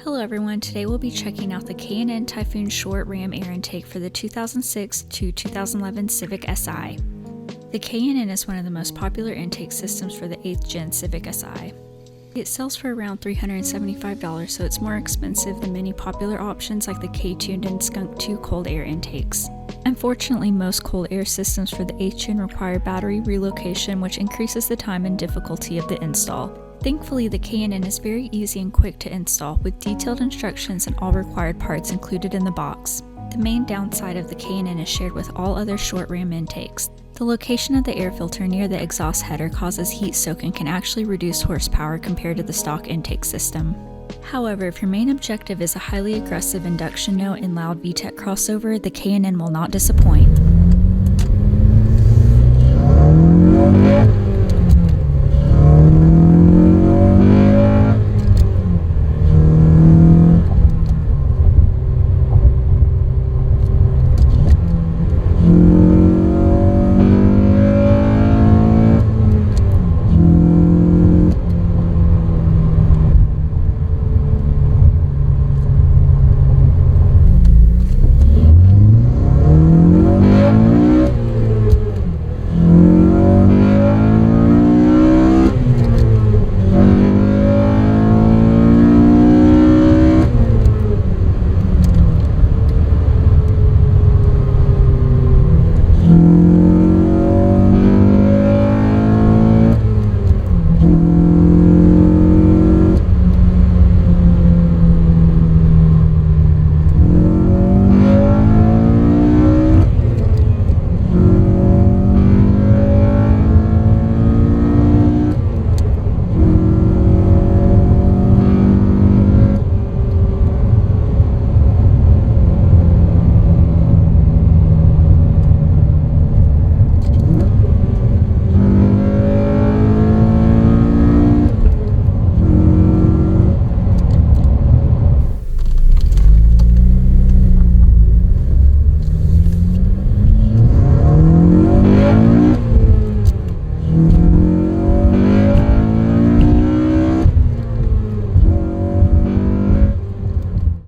Hello everyone, today we'll be checking out the K&N Typhoon short ram air intake for the 2006 to 2011 Civic Si. The K&N is one of the most popular intake systems for the 8th gen Civic Si. It sells for around $375, so it's more expensive than many popular options like the K-Tuned and Skunk 2 cold air intakes. Unfortunately, most cold air systems for the 8th gen require battery relocation, which increases the time and difficulty of the install. Thankfully, the K&N is very easy and quick to install, with detailed instructions and all required parts included in the box. The main downside of the K&N is shared with all other short ram intakes. The location of the air filter near the exhaust header causes heat soak and can actually reduce horsepower compared to the stock intake system. However, if your main objective is a highly aggressive induction note and loud VTEC crossover, the K&N will not disappoint.